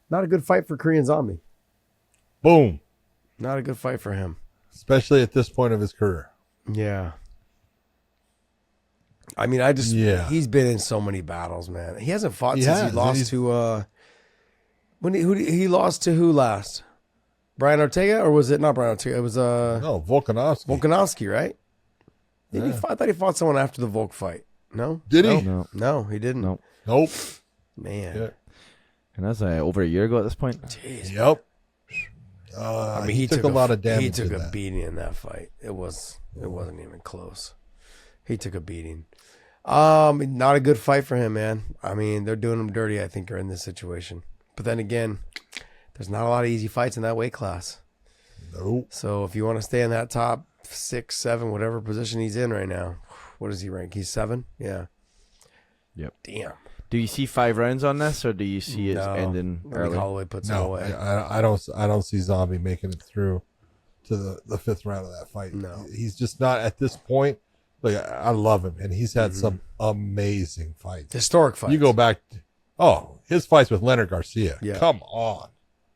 Not a good fight for Korean Zombie. Boom. Not a good fight for him. Especially at this point of his career. Yeah. I mean, he's been in so many battles, man. He hasn't fought since he lost to, he lost to who last? Brian Ortega, or was it not Brian Ortega? It was, no, Volkanovski. Volkanovski, right? I thought he fought someone after the Volk fight. No? Did he? No, he didn't. No. Nope. Man. Yeah. And that's over a year ago at this point. Jeez. Yep. I mean, he took a lot of damage. He took a beating in that fight. It wasn't even close. He took a beating. Not a good fight for him, man. I mean, they're doing him dirty, I think, are in this situation. But then again, there's not a lot of easy fights in that weight class. Nope. So if you want to stay in that top 6, 7, whatever position he's in right now, what does he rank? He's 7? Yeah. Yep. Damn. Do you see 5 rounds on this, or do you see it ending I think early? Holloway puts it away. I don't see Zombie making it through to the 5th round of that fight. No. He's just not at this point. Like, I love him, and he's had some amazing fights. Historic fights. You go back, his fights with Leonard Garcia. Yeah. Come on.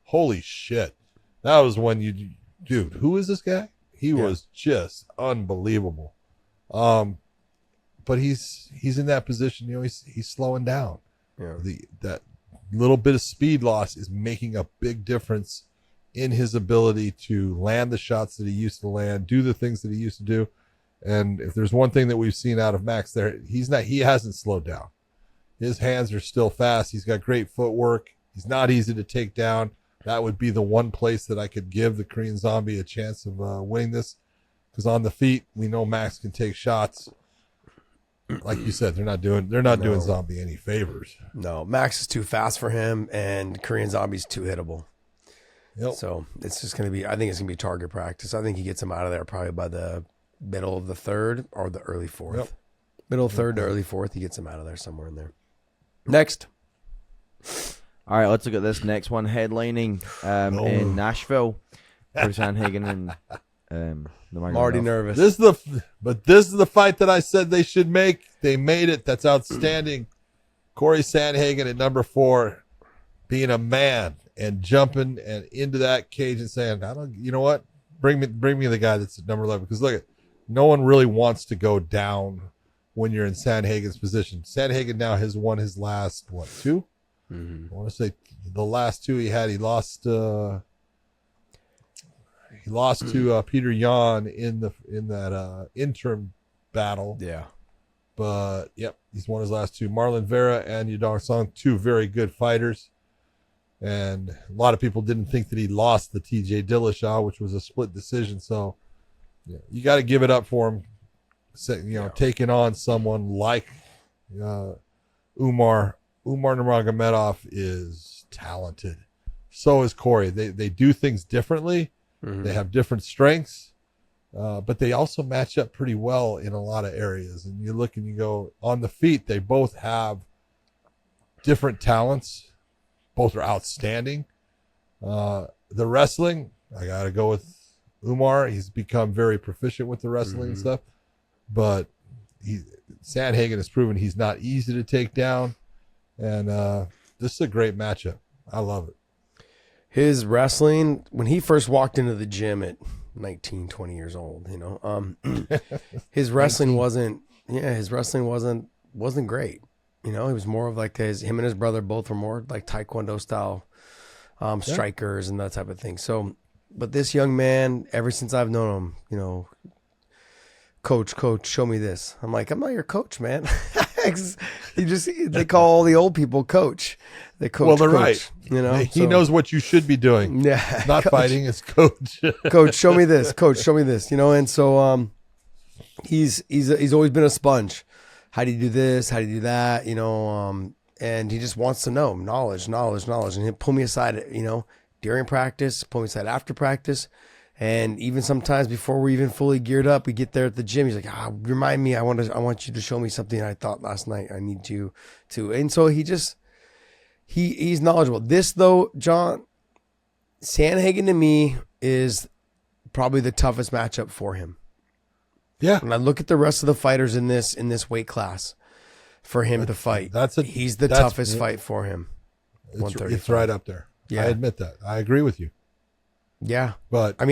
Holy shit. That was when dude, who is this guy? He was just unbelievable. But he's in that position, he's slowing down. Yeah. That little bit of speed loss is making a big difference in his ability to land the shots that he used to land, do the things that he used to do. And if there's one thing that we've seen out of Max there, he hasn't slowed down. His hands are still fast. He's got great footwork. He's not easy to take down. That would be the one place that I could give the Korean Zombie a chance of winning this. Because on the feet, we know Max can take shots. Like you said, they're not doing Zombie any favors. No, Max is too fast for him, and Korean Zombie's too hittable. Yep. So it's just going to be, I think it's going to be target practice. I think he gets him out of there probably by the middle of the 3rd or the early 4th. Yep. Middle of 3rd to early 4th, he gets him out of there somewhere in there. Next. All right, let's look at this next one. Headlining in Nashville. Chris Sandhagen and I'm already nervous. This is the fight that I said they should make. They made it. That's outstanding. Corey Sandhagen at number 4, being a man and jumping and into that cage and saying, you know what? Bring me the guy that's at number 11. Because look, no one really wants to go down when you're in Sandhagen's position. Sandhagen now has won his last, 2? I want to say the last 2 he had, he lost to Peter Yan in that interim battle. Yeah. But yep, he's won his last 2. Marlon Vera and Yadong Song, 2 very good fighters. And a lot of people didn't think that he lost the TJ Dillashaw, which was a split decision. So you got to give it up for him. Taking on someone like Umar Nurmagomedov is talented. So is Corey. They do things differently. Mm-hmm. They have different strengths, but they also match up pretty well in a lot of areas. And you look and you go, on the feet, they both have different talents. Both are outstanding. The wrestling, I got to go with Umar. He's become very proficient with the wrestling and stuff. But Sandhagen has proven he's not easy to take down. And this is a great matchup. I love it. His wrestling, when he first walked into the gym at 19, 20 years old, his wrestling wasn't great. He was more of like him and his brother both were more like Taekwondo style strikers and that type of thing. So, but this young man, ever since I've known him, coach, show me this. I'm like, I'm not your coach, man. They call all the old people coach. They coach. Well, they're coach, right. He knows what you should be doing. Yeah, not coach. Fighting. It's coach. Coach, show me this. Coach, show me this. And so he's always been a sponge. How do you do this? How do you do that? And he just wants to know knowledge, and he'll pull me aside. During practice, pull me aside after practice. And even sometimes before we're even fully geared up, we get there at the gym. He's like, remind me, I want you to show me something I thought last night. I need you to. And so he's knowledgeable. This though, John, Sandhagen to me is probably the toughest matchup for him. Yeah. When I look at the rest of the fighters in this weight class for him to fight, he's the toughest fight for him. It's right up there. Yeah. I admit that. I agree with you. Yeah. But I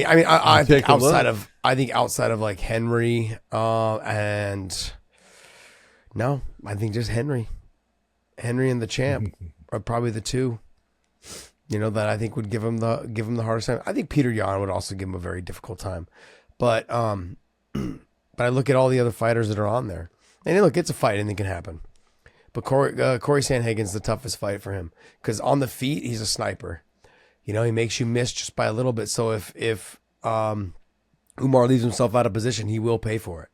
think take a look. outside of like Henry, and no, I think just Henry and the champ are probably the two, that I think would give him the hardest time. I think Peter Yan would also give him a very difficult time, but I look at all the other fighters that are on there, and look, it's a fight, anything can happen. But Corey Sandhagen's the toughest fight for him because on the feet he's a sniper. He makes you miss just by a little bit. So if Umar leaves himself out of position, he will pay for it.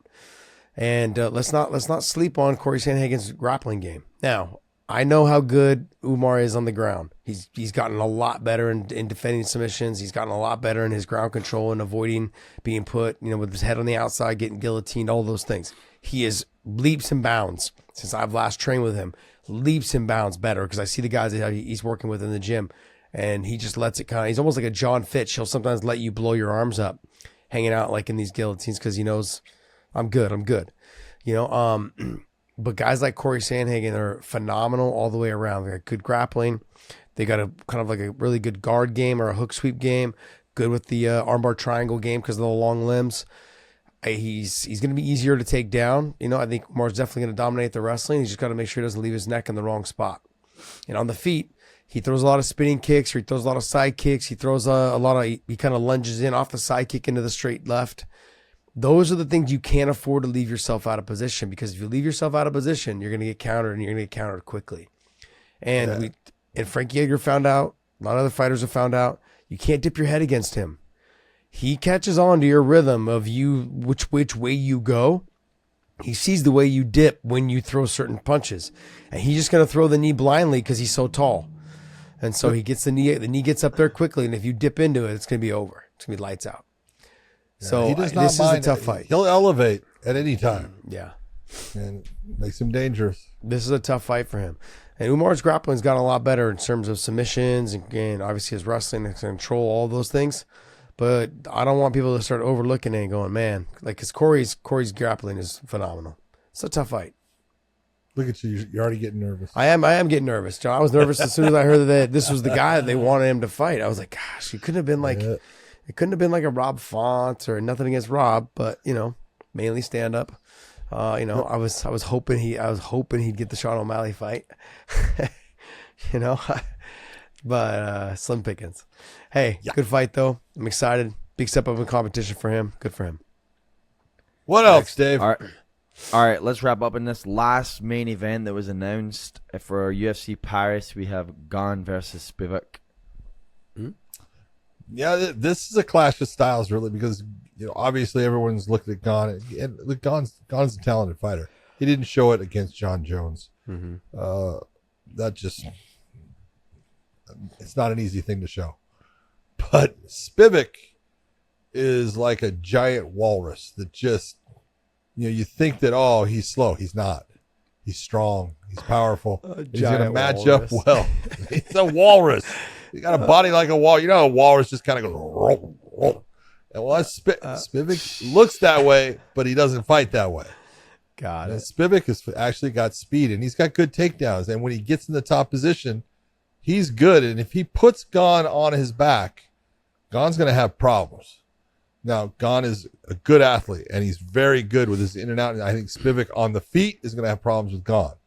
And let's not sleep on Corey Sandhagen's grappling game. Now, I know how good Umar is on the ground. He's gotten a lot better in defending submissions. He's gotten a lot better in his ground control and avoiding being put, with his head on the outside, getting guillotined, all those things. He is leaps and bounds since I've last trained with him. Leaps and bounds better because I see the guys that he's working with in the gym. And he just lets it he's almost like a John Fitch. He'll sometimes let you blow your arms up, hanging out like in these guillotines because he knows I'm good. But guys like Corey Sandhagen are phenomenal all the way around. They got good grappling. They got a kind of like a really good guard game or a hook sweep game. Good with the armbar triangle game because of the long limbs. He's going to be easier to take down. I think Umar's definitely going to dominate the wrestling. He's just got to make sure he doesn't leave his neck in the wrong spot. And on the feet, he throws a lot of spinning kicks, or he throws a lot of side kicks. He throws he kind of lunges in off the side kick into the straight left. Those are the things you can't afford to leave yourself out of position, because if you leave yourself out of position, you're going to get countered, and you're going to get countered quickly. And Frankie Edgar found out, a lot of other fighters have found out, you can't dip your head against him. He catches on to your rhythm of which way you go. He sees the way you dip when you throw certain punches, and he's just going to throw the knee blindly because he's so tall. And so he gets the knee gets up there quickly, and if you dip into it, it's going to be over. It's going to be lights out. So he does not this mind. is a tough fight. He'll elevate at any time. Yeah. And makes him dangerous. This is a tough fight for him. And Umar's grappling's gotten a lot better in terms of submissions and obviously his wrestling, his control, all those things. But I don't want people to start overlooking it and going, man, because Corey's grappling is phenomenal. It's a tough fight. Look at you. You're already getting nervous. I am getting nervous, John. I was nervous as soon as I heard that this was the guy that they wanted him to fight. I was like, gosh, it couldn't have been like a Rob Font, or nothing against Rob, but mainly stand up. I was hoping he'd get the Sean O'Malley fight. But slim pickings. Hey, good fight though. I'm excited. Big step up in competition for him. Good for him. What else, Dave? All right, let's wrap up in this last main event that was announced for UFC Paris. We have Gane versus Spivak. Yeah, this is a clash of styles, really, because obviously everyone's looked at Gane, and look, Gane's a talented fighter. He didn't show it against John Jones. It's not an easy thing to show. But Spivak is like a giant walrus that just, you think that, he's slow. He's not. He's strong. He's powerful. He's going to match up well. He's a walrus. He got a body like a wall. A walrus just kind of goes, roll, roll. And Spivak looks that way, but he doesn't fight that way. Got it. Spivak has actually got speed, and he's got good takedowns. And when he gets in the top position, he's good. And if he puts Gane on his back, Gane's going to have problems. Now, Gane is a good athlete, and he's very good with his in and out. And I think Spivak on the feet is going to have problems with Gane.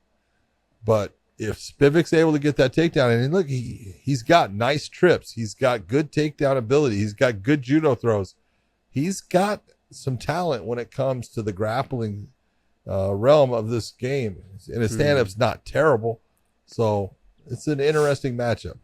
But if Spivak's able to get that takedown, and look, he's got nice trips. He's got good takedown ability. He's got good judo throws. He's got some talent when it comes to the grappling realm of this game. And his stand-up's not terrible. So it's an interesting matchup.